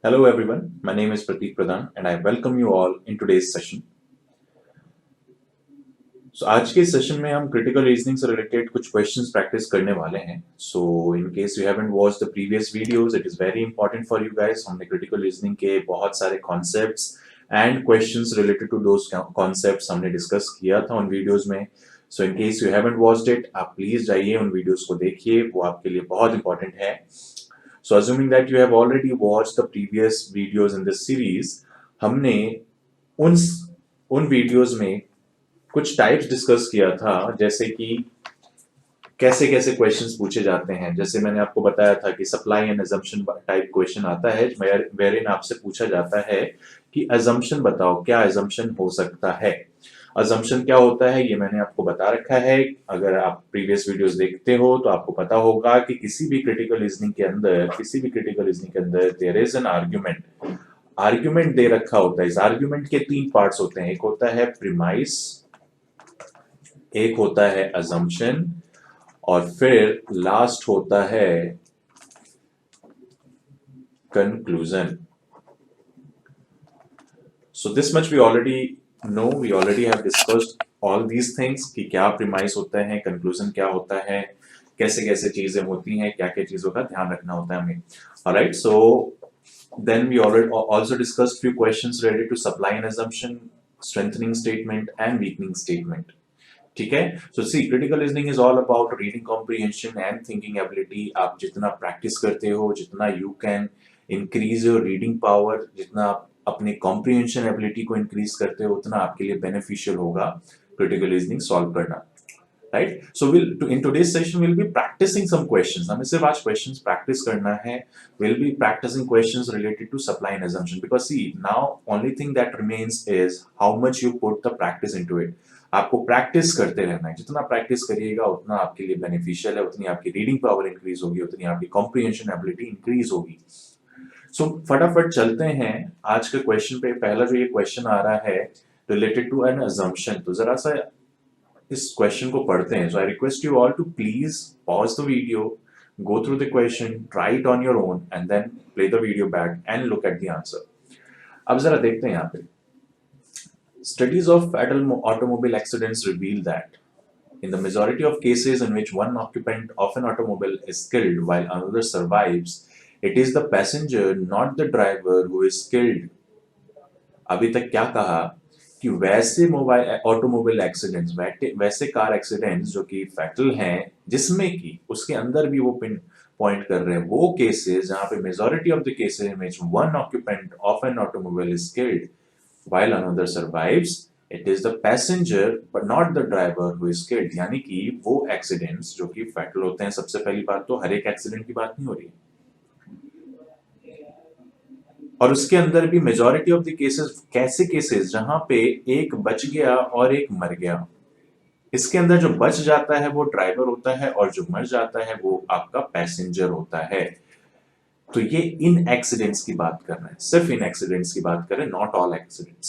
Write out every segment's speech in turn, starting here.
Hello everyone, my name is Pratik Pradhan and I welcome you all in today's session. So आज के session में हम critical reasoning से related कुछ questions practice करने वाले हैं. So in case you haven't watched the previous videos, it is very important for you guys. हमने क्रिटिकल रीजनिंग के बहुत सारे concepts and questions related to those concepts हमने डिस्कस किया था उन वीडियोस में. So in case you haven't watched it, आप प्लीज जाइए उन वीडियोस को देखिए, वो आपके लिए बहुत इंपॉर्टेंट है. So assuming that you have already watched the previous videos in this series, हमने उन उन वीडियोस में कुछ टाइप्स डिस्कस किया था, जैसे कि कैसे कैसे क्वेश्चंस पूछे जाते हैं. जैसे मैंने आपको बताया था कि supply and assumption type question आता है वेयरइन आपसे पूछा जाता है कि अजम्पशन बताओ, क्या अजम्पशन हो सकता है. अजम्पशन क्या होता है ये मैंने आपको बता रखा है. अगर आप प्रीवियस वीडियोस देखते हो तो आपको पता होगा कि किसी भी क्रिटिकल रीजनिंग के अंदर देयर इज एन आर्ग्यूमेंट दे रखा होता है. इस आर्ग्यूमेंट के तीन पार्ट्स होते हैं. एक होता है प्रीमाइस, एक होता है अजम्पशन और फिर लास्ट होता है conclusion. So this much we already know, we already have discussed all these things कि क्या प्रीमाइस होता है, कंक्लूजन क्या होता है, कैसे कैसे चीजें होती हैं, क्या क्या चीजों का ध्यान रखना होता है हमें. Alright, so then we already also discussed few questions related to supply and assumption, strengthening statement and weakening statement. ठीक है. So see, critical listening is all about reading comprehension and thinking ability. आप जितना practice करते हो, जितना you can increase your reading power, जितना आप अपने comprehension ability को increase करते हो, उतना आपके लिए beneficial होगा critical listening solve करना. Right? So in today's session we'll be practicing some questions. हमें सिर्फ आज questions practice करना है. We'll be practicing questions related to supply and assumption because see, now only thing that remains is how much you put the practice into it. आपको practice करते रहना है. जितना प्रैक्टिस करिएगा उतना आपके लिए बेनिफिशियल है, उतनी आपकी रीडिंग पावर इंक्रीज होगी, उतनी आपकी कॉम्प्रिहेंशन एबिलिटी इंक्रीज होगी. सो फटाफट चलते हैं आज के क्वेश्चन पे. पहला जो ये क्वेश्चन आ रहा है रिलेटेड टू एन अजम्पशन, तो जरा सा इस क्वेश्चन को पढ़ते हैं. So I request you all to please pause the video, go through the question, try it on your own and then play the video back and look at the answer. अब जरा देखते हैं यहाँ पे. Studies of fatal automobile accidents reveal that in the majority of cases in which one occupant of an automobile is killed while another survives, it is the passenger, not the driver, who is killed. अभी तक क्या कहा कि वैसे automobile accidents, वैसे car accidents जो कि fatal हैं, जिसमें कि उसके अंदर भी वो पिन पॉइंट कर रहे हैं वो केसेस जहां पे मेजॉरिटी ऑफ द केसेस में one occupant of an automobile is killed while another survives, it is the passenger but not the driver who is killed. यानी कि वो एक्सीडेंट्स जो कि फैटल होते हैं, सबसे पहली बात तो हर एक एक्सीडेंट की बात नहीं हो रही है, और उसके अंदर भी मेजॉरिटी ऑफ द केसेस, कैसे केसेस जहां पे एक बच गया और एक मर गया. इसके अंदर जो बच जाता है वो ड्राइवर होता है और जो मर जाता है वो आपका पैसेंजर होता है. तो ये इन एक्सीडेंट्स की बात कर रहे हैं, सिर्फ इन एक्सीडेंट्स की बात कर रहे हैं, नॉट ऑल एक्सीडेंट्स.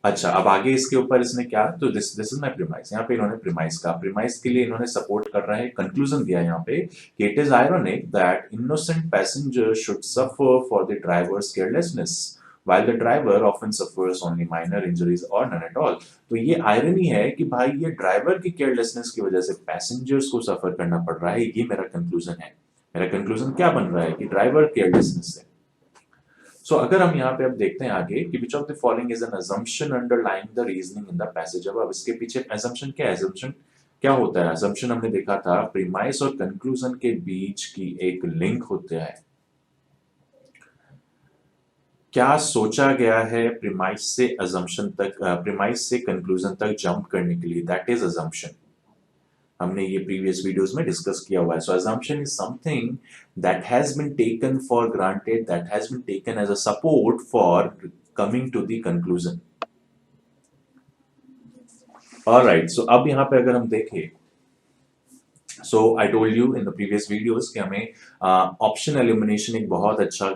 अच्छा, अब आगे इसके ऊपर इसने क्या, तो दिस इज माय प्रीमाइस. यहाँ पे इन्होंने प्रीमाइस का, प्रीमाइस के लिए इन्होंने सपोर्ट कर रहा है, कंक्लूजन दिया यहाँ पे कि it is ironic that innocent passenger should suffer for the drivers carelessness while the driver often suffers only minor injuries or none at all. तो ये आयरनी है कि भाई ये ड्राइवर की केयरलेसनेस की वजह से पैसेंजर्स को सफर करना पड़ रहा है. ये मेरा कंक्लूजन है. मेरा कंक्लूजन क्या बन रहा है कि ड्राइवर केयरलेसनेस से. सो अगर हम यहाँ पे अब देखते हैं आगे कि which of the following is an assumption underlying the reasoning in the passage. अब इसके पीछे assumption क्या है, assumption क्या होता है. assumption हमने देखा था प्रीमाइस और कंक्लूजन के बीच की एक लिंक होता है. क्या सोचा गया है प्रीमाइस से assumption तक, प्रीमाइस से कंक्लूजन तक जंप करने के लिए, दैट इज assumption. हमने ये प्रीवियस वीडियोस में डिस्कस किया हुआ है. सो assumption is something that has been taken for granted, that has been taken as a support for coming to the conclusion. Alright, so अब यहाँ पे अगर हम देखें, so I told you in the previous videos कि हमें option elimination एक बहुत अच्छा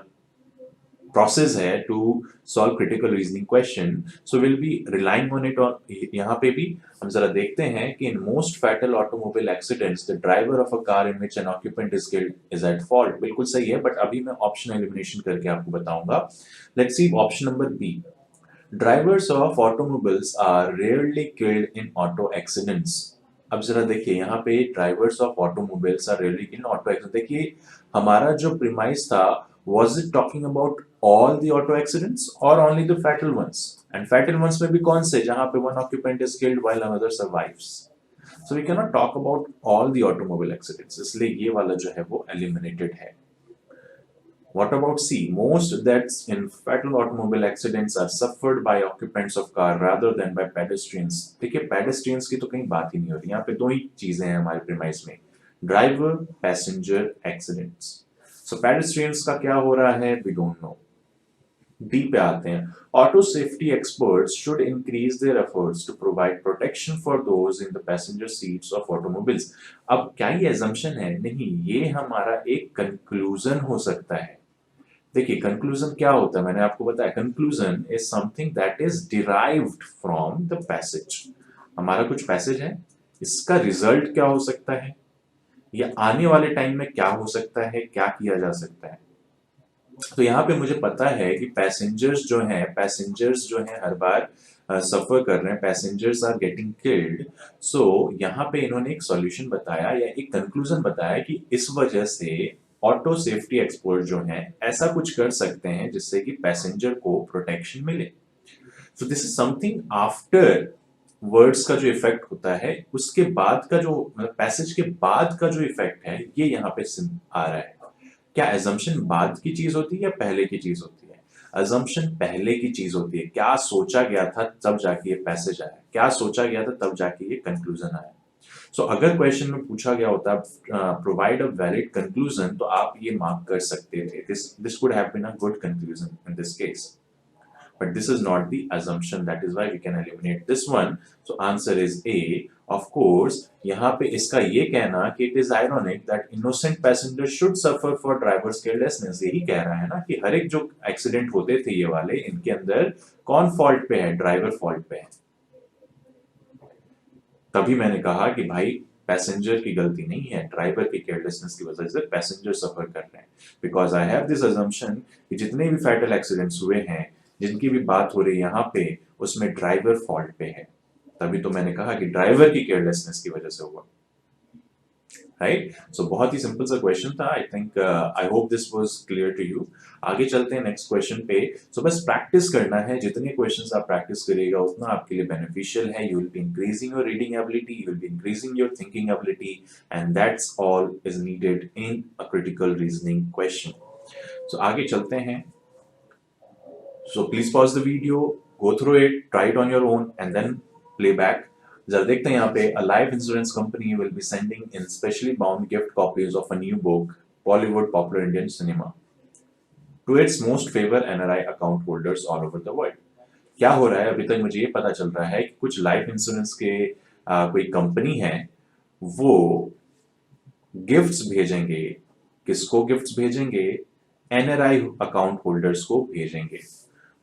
प्रोसेस है to solve critical reasoning question, so will be relying on it. On यहाँ पे भी हम जरा देखते हैं कि in most fatal automobile accidents the driver of a car in which an occupant is killed is at fault. बिल्कुल सही है, बट अभी मैं ऑप्शन एलिमिनेशन करके आपको बताऊंगा। Let's see option number B, drivers of automobiles are rarely killed in auto accidents. अब जरा देखिए यहाँ पे drivers of automobiles are rarely killed in auto accident. देखिए हमारा जो प्रीमाइस था, was it talking about all the auto accidents or only the fatal ones? And fatal ones में भी कौन से, जहां पे one occupant is killed while another survives? So we cannot talk about all the automobile accidents, इसलिए ये वाला जो है वो eliminated है। What about C? Most deaths in fatal automobile accidents are suffered by occupants of car rather than by pedestrians। देखिए pedestrians की तो कहीं बात ही नहीं होती, यहाँ पे दो ही चीजें हैं हमारे प्रीमाइस में, ड्राइवर पैसेंजर एक्सीडेंट्स। सो पेडेस्ट्रियंस का क्या हो रहा है, वी डोंट नो। डी पे आते हैं, auto safety experts should increase their efforts to provide protection for those in the passenger seats of automobiles. अब क्या ये assumption है? नहीं, ये हमारा एक कंक्लूजन हो सकता है। देखिए कंक्लूजन क्या होता है, मैंने आपको बताया, conclusion is something that is derived from the passage. हमारा कुछ पैसेज है, इसका रिजल्ट क्या हो सकता है, या आने वाले टाइम में क्या हो सकता है, क्या किया जा सकता है। तो यहाँ पे मुझे पता है कि पैसेंजर्स जो हैं हर बार सफर कर रहे हैं, पैसेंजर्स आर गेटिंग किल्ड। सो यहाँ पे इन्होंने एक सॉल्यूशन बताया या एक कंक्लूजन बताया कि इस वजह से ऑटो सेफ्टी एक्सपर्ट जो हैं ऐसा कुछ कर सकते हैं जिससे कि पैसेंजर को प्रोटेक्शन मिले। So this is something after words का जो इफेक्ट होता है, उसके बाद का जो पैसेज के बाद का जो इफेक्ट है, ये यहाँ पे आ रहा है। क्या एजम्पशन बाद की चीज होती है या पहले की चीज होती है? एजम्पशन पहले की चीज होती है। क्या सोचा गया था तब जाके ये पैसेज आया, क्या सोचा गया था तब जाके ये कंक्लूजन आया। सो अगर क्वेश्चन में पूछा गया होता प्रोवाइड अ वैलिड कंक्लूजन, तो आप ये मार्क कर सकते थे, this would have been a good conclusion in this case. But this is not the assumption, that is why we can eliminate this one. So answer is A. Of course, यहाँ पे इसका ये कहना कि it is ironic that innocent passengers should suffer for driver's carelessness, यही कह रहा है ना कि हर एक जो एक्सीडेंट होते थे ये वाले, इनके अंदर कौन फॉल्ट पे है, ड्राइवर फॉल्ट पे है। तभी मैंने कहा कि भाई पैसेंजर की गलती नहीं है, ड्राइवर की केयरलेसनेस की वजह से पैसेंजर सफर कर रहे हैं। Because I have this assumption कि जितने भी फैटल एक्सीडेंट्स हुए हैं, जिनकी भी बात हो रही है यहाँ पे, उसमें ड्राइवर फॉल्ट पे है। तभी तो मैंने कहा कि ड्राइवर की केयरलेसनेस की वजह से हुआ, राइट। सो बहुत ही सिंपल सा क्वेश्चन था। I think I hope this was clear to you. आगे चलते हैं नेक्स्ट क्वेश्चन पे। सो बस प्रैक्टिस करना है, जितने क्वेश्चंस आप प्रैक्टिस करिएगा उतना आपके लिए बेनिफिशियल है। You will be increasing your reading ability, you will be increasing your thinking ability, and that's all is needed in a critical reasoning question. So आगे चलते हैं। So please pause the video, go through it, try it on your own, and then play back. जरा देखते हैं यहाँ पे, a life insurance company will be sending in specially bound gift copies of a new book, Bollywood Popular Indian Cinema, to its most favored NRI account holders all over the world. क्या हो रहा है, अभी तक मुझे ये पता चल रहा है कि कुछ लाइफ इंश्योरेंस के कोई कंपनी है, वो गिफ्ट्स भेजेंगे। किसको गिफ्ट्स भेजेंगे? एनआरआई अकाउंट होल्डर्स को भेजेंगे।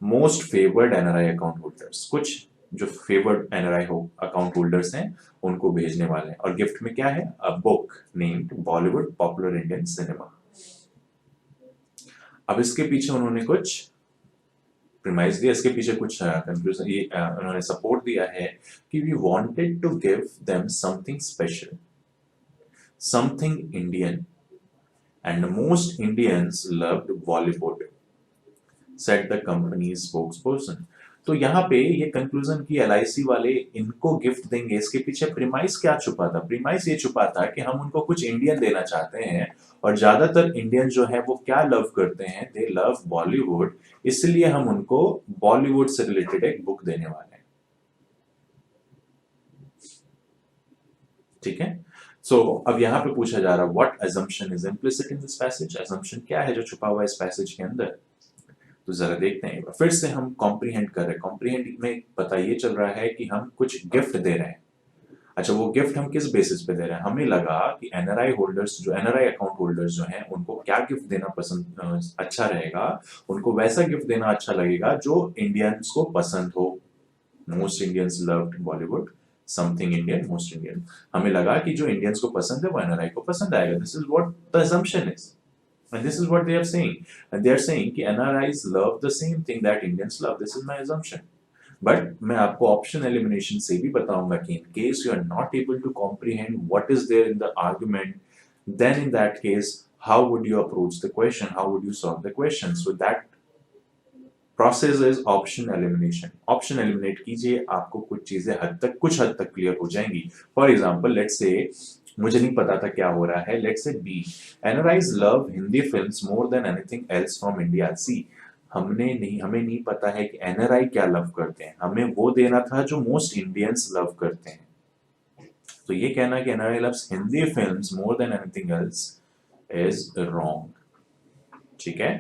Most favoured NRI account holders, कुछ जो फेवर्ड एनआरआई अकाउंट होल्डर्स हैं उनको भेजने वाले हैं। और गिफ्ट में क्या है? A book named Bollywood popular Indian cinema. अब इसके पीछे उन्होंने कुछ प्रीमाइस दिया, इसके पीछे कुछ कंक्लूजन, ये उन्होंने सपोर्ट दिया है कि we wanted to give them something special, something Indian, and most Indians loved Bollywood, said the company spokesperson. तो यहाँ पे ये कंक्लूजन की एलआईसी वाले इनको गिफ्ट देंगे, इसके पीछे प्रीमाइस क्या छुपा था? प्रीमाइस ये छुपा था कि हम उनको कुछ इंडियन देना चाहते हैं, और ज्यादातर इंडियन जो है वो क्या लव करते हैं? दे लव बॉलीवुड, इसलिए हम उनको बॉलीवुड से रिलेटेड एक बुक देने वाले हैं। ठीक है। सो अब यहाँ पे पूछा जा रहा है what assumption is implicit in this passage? assumption क्या है जो छुपा हुआ है इस पैसेज के अंदर? तो जरा देखते हैं, फिर से हम कॉम्प्रीहेंड कर रहे हैं। कॉम्प्रीहेंड में पता ये चल रहा है कि हम कुछ गिफ्ट दे रहे हैं। अच्छा, वो गिफ्ट हम किस बेसिस पे दे रहे हैं? हमें लगा कि एनआरआई होल्डर्स, जो एनआरआई अकाउंट होल्डर्स जो हैं, उनको क्या गिफ्ट देना पसंद अच्छा रहेगा, उनको वैसा गिफ्ट देना अच्छा लगेगा जो इंडियंस को पसंद हो। Most Indians loved Bollywood, something Indian, most Indian. हमें लगा कि जो इंडियंस को पसंद है वो एनआरआई को पसंद आएगा। This is what the assumption is, and this is what they are saying, and they are saying कि NRIs love the same thing that Indians love. This is my assumption. But मैं आपको option elimination से भी बताऊंगा कि in case you are not able to comprehend what is there in the argument, then in that case how would you approach the question, how would you solve the question? So that process is option elimination. Option eliminate कीजिए, आपको कुछ हद तक clear हो जाएंगी। For example, let's say मुझे नहीं पता था क्या हो रहा है, let's say B, NRIs love Hindi films more than anything else from India. See, हमें नहीं पता है कि एनआरआई क्या लव करते हैं, हमें वो देना था जो मोस्ट इंडियंस लव करते हैं। तो ये कहना कि NRI loves Hindi films more than anything else is wrong. ठीक है,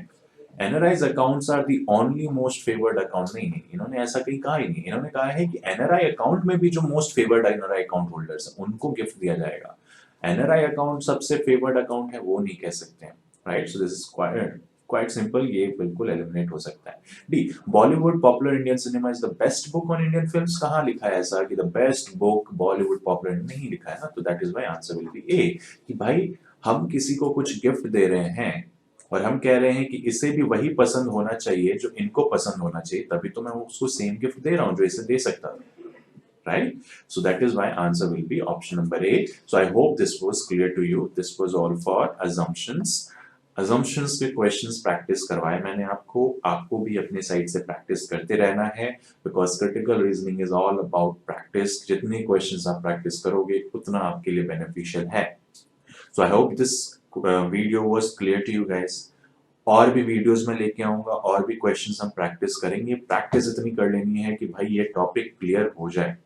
NRIs accounts are the only most favoured account. नहीं नहीं, इन्होंने ऐसा कहीं कहा ही नहीं। इन्होंने कहा है कि एनआरआई अकाउंट में भी जो most favoured NRI account holders हैं उनको गिफ्ट दिया जाएगा। एनआरआई अकाउंट सबसे फेवर्ड अकाउंट है वो नहीं कह सकते हैं, right? So this is quite simple, ये बिल्कुल एलिमिनेट हो सकता है। D, Bollywood popular Indian cinema is the best book on Indian films. कहाँ लिखा है ऐसा कि the best book Bollywood popular? नहीं लिखा है ना, तो that is my answer will be ए, कि भाई हम किसी को कुछ गिफ्ट दे रहे हैं और हम कह रहे हैं कि इसे भी वही पसंद होना चाहिए जो इनको पसंद होना चाहिए, तभी तो मैं उसको सेम गिफ्ट दे रहा हूं जो इसे दे सकता था, right? So that is why answer will be option number A. So I hope this was clear to you. This was all for assumptions. Assumptions के questions practice करवाए मैंने आपको, आपको भी अपने साइड से practice करते रहना है, because critical reasoning is all about practice. जितने questions आप practice करोगे उतना आपके लिए beneficial है। So I hope this video was clear to you guys. और भी वीडियोस में लेके आऊंगा, और भी क्वेश्चंस हम प्रैक्टिस करेंगे। प्रैक्टिस इतनी कर लेनी है कि भाई ये टॉपिक क्लियर हो जाए,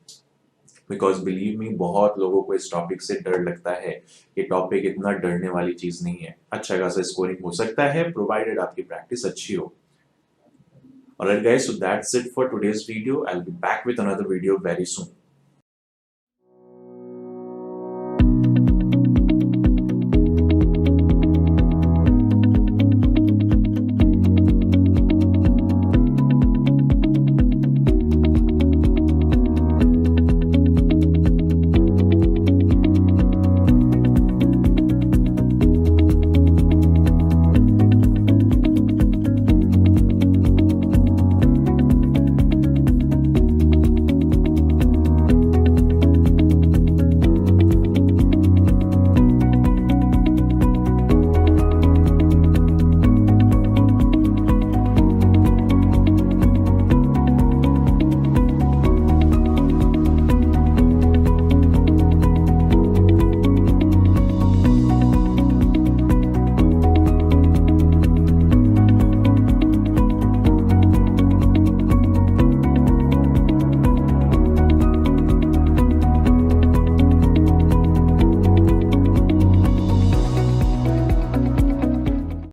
बिकॉज बिलीव मी बहुत लोगों को इस टॉपिक से डर लगता है। ये टॉपिक इतना डरने वाली चीज नहीं है, अच्छा खासा स्कोरिंग हो सकता है प्रोवाइडेड आपकी प्रैक्टिस अच्छी हो। Alright guys, so that's it for today's video. I'll be back with another video very soon.